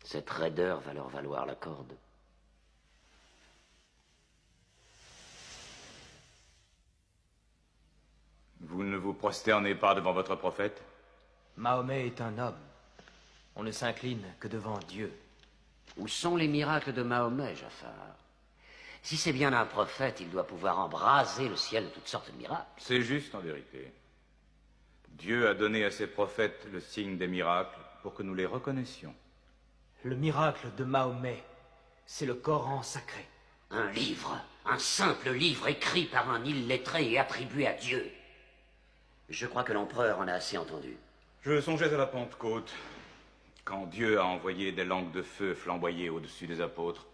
Cette raideur va leur valoir la corde. Vous ne vous prosternez pas devant votre prophète? Mahomet est un homme. On ne s'incline que devant Dieu. Où sont les miracles de Mahomet, Jafar? Si c'est bien un prophète, il doit pouvoir embraser le ciel de toutes sortes de miracles. C'est juste en vérité. Dieu a donné à ses prophètes le signe des miracles pour que nous les reconnaissions. Le miracle de Mahomet, c'est le Coran sacré. Un livre, un simple livre écrit par un illettré et attribué à Dieu. Je crois que l'empereur en a assez entendu. Je songeais à la Pentecôte, quand Dieu a envoyé des langues de feu flamboyer au-dessus des apôtres,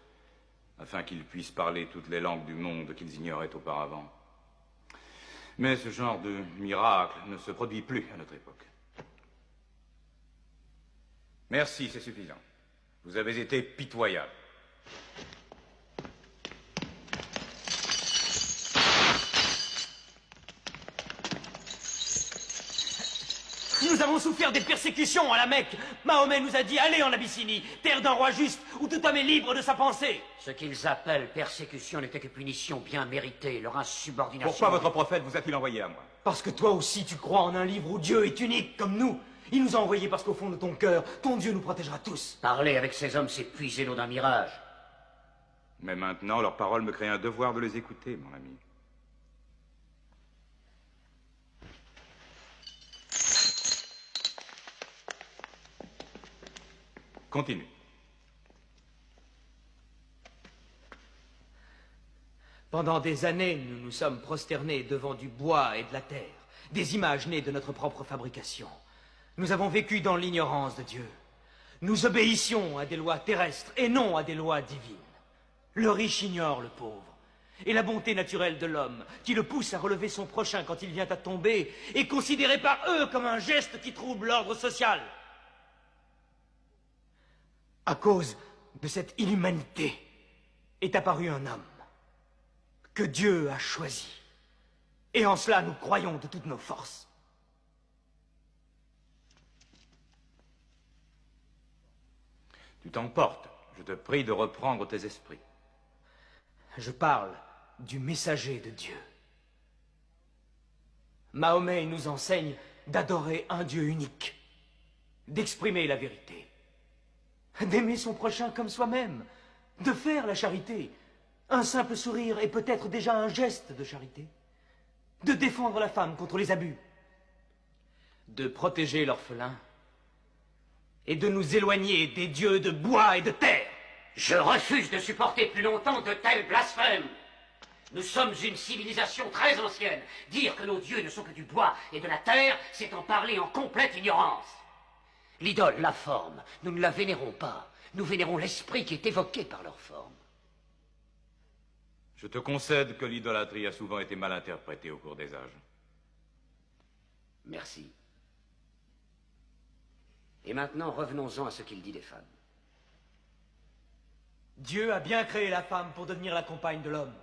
afin qu'ils puissent parler toutes les langues du monde qu'ils ignoraient auparavant. Mais ce genre de miracle ne se produit plus à notre époque. Merci, c'est suffisant. Vous avez été pitoyable. Nous avons souffert des persécutions à la Mecque. Mahomet nous a dit, allez en Abyssinie, terre d'un roi juste, où tout homme est libre de sa pensée. Ce qu'ils appellent persécution n'était que punition bien méritée, leur insubordination... Pourquoi votre prophète vous a-t-il envoyé à moi? Parce que toi aussi tu crois en un livre où Dieu est unique, comme nous. Il nous a envoyés parce qu'au fond de ton cœur, ton Dieu nous protégera tous. Parler avec ces hommes, c'est puiser l'eau d'un mirage. Mais maintenant, leurs paroles me créent un devoir de les écouter, mon ami. Continue. Pendant des années, nous nous sommes prosternés devant du bois et de la terre, des images nées de notre propre fabrication. Nous avons vécu dans l'ignorance de Dieu. Nous obéissions à des lois terrestres et non à des lois divines. Le riche ignore le pauvre. Et la bonté naturelle de l'homme, qui le pousse à relever son prochain quand il vient à tomber, est considérée par eux comme un geste qui trouble l'ordre social. À cause de cette inhumanité est apparu un homme que Dieu a choisi. Et en cela, nous croyons de toutes nos forces. Tu t'emportes. Je te prie de reprendre tes esprits. Je parle du messager de Dieu. Mahomet nous enseigne d'adorer un Dieu unique, d'exprimer la vérité, d'aimer son prochain comme soi-même, de faire la charité. Un simple sourire est peut-être déjà un geste de charité. De défendre la femme contre les abus, de protéger l'orphelin et de nous éloigner des dieux de bois et de terre. Je refuse de supporter plus longtemps de tels blasphèmes. Nous sommes une civilisation très ancienne. Dire que nos dieux ne sont que du bois et de la terre, c'est en parler en complète ignorance. L'idole, la forme, nous ne la vénérons pas. Nous vénérons l'esprit qui est évoqué par leur forme. Je te concède que l'idolâtrie a souvent été mal interprétée au cours des âges. Merci. Et maintenant, revenons-en à ce qu'il dit des femmes. Dieu a bien créé la femme pour devenir la compagne de l'homme.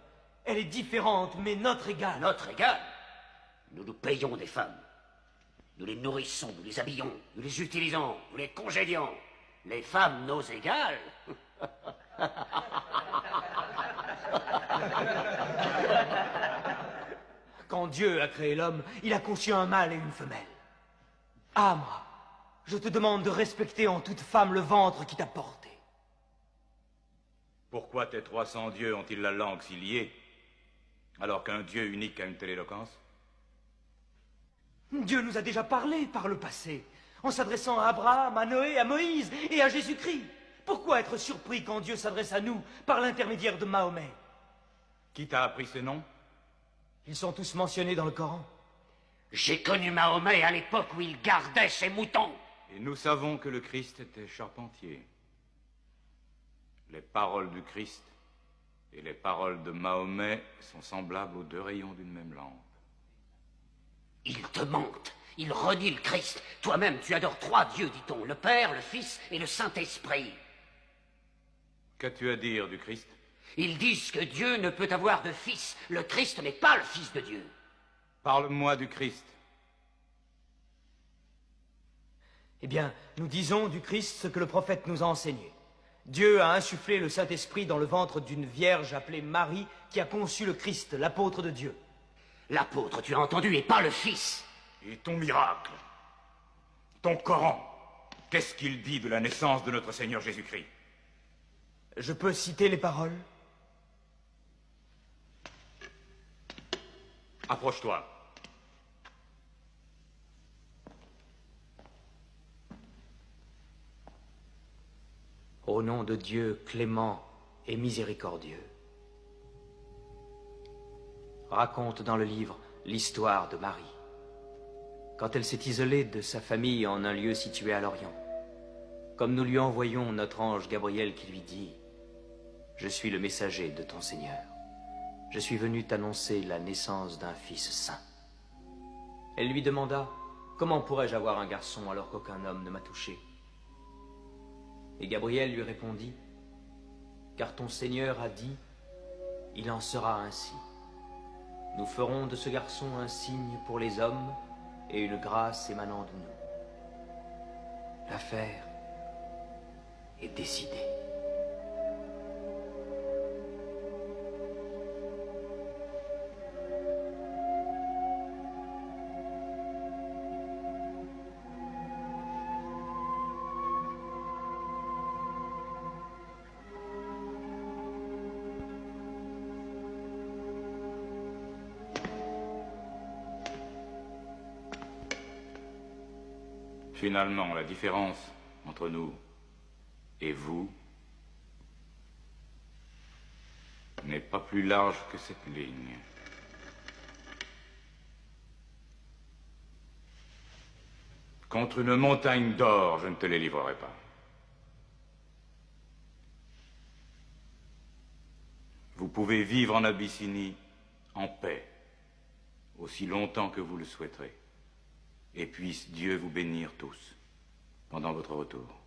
Elle est différente, mais notre égale. Notre égale? Nous nous payons des femmes. Nous les nourrissons, nous les habillons, nous les utilisons, nous les congédions. Les femmes, nos égales? Quand Dieu a créé l'homme, il a conçu un mâle et une femelle. Ah, moi, je te demande de respecter en toute femme le ventre qui t'a porté. Pourquoi tes 300 dieux ont-ils la langue si liée, alors qu'un Dieu unique a une telle éloquence? Dieu nous a déjà parlé par le passé, en s'adressant à Abraham, à Noé, à Moïse et à Jésus-Christ. Pourquoi être surpris quand Dieu s'adresse à nous par l'intermédiaire de Mahomet? Qui t'a appris ces noms? Ils sont tous mentionnés dans le Coran. J'ai connu Mahomet à l'époque où il gardait ses moutons. Et nous savons que le Christ était charpentier. Les paroles du Christ et les paroles de Mahomet sont semblables aux deux rayons d'une même lampe. Il te mente. Il renie le Christ. Toi-même, tu adores 3 dieux, dit-on. Le Père, le Fils et le Saint-Esprit. Qu'as-tu à dire du Christ? Ils disent que Dieu ne peut avoir de fils. Le Christ n'est pas le Fils de Dieu. Parle-moi du Christ. Eh bien, nous disons du Christ ce que le prophète nous a enseigné. Dieu a insufflé le Saint-Esprit dans le ventre d'une vierge appelée Marie qui a conçu le Christ, l'apôtre de Dieu. L'apôtre, tu as entendu, et pas le Fils. Et ton miracle, ton Coran, qu'est-ce qu'il dit de la naissance de notre Seigneur Jésus-Christ? Je peux citer les paroles? Approche-toi. Au nom de Dieu clément et miséricordieux. Raconte dans le livre l'histoire de Marie, quand elle s'est isolée de sa famille en un lieu situé à l'Orient, comme nous lui envoyons notre ange Gabriel qui lui dit « Je suis le messager de ton Seigneur. Je suis venu t'annoncer la naissance d'un fils saint. » Elle lui demanda « Comment pourrais-je avoir un garçon alors qu'aucun homme ne m'a touché ?» Et Gabriel lui répondit « Car ton Seigneur a dit, il en sera ainsi. Nous ferons de ce garçon un signe pour les hommes et une grâce émanant de nous. L'affaire est décidée. » Finalement, la différence entre nous et vous n'est pas plus large que cette ligne. Contre une montagne d'or, je ne te les livrerai pas. Vous pouvez vivre en Abyssinie en paix, aussi longtemps que vous le souhaiterez. Et puisse Dieu vous bénir tous pendant votre retour.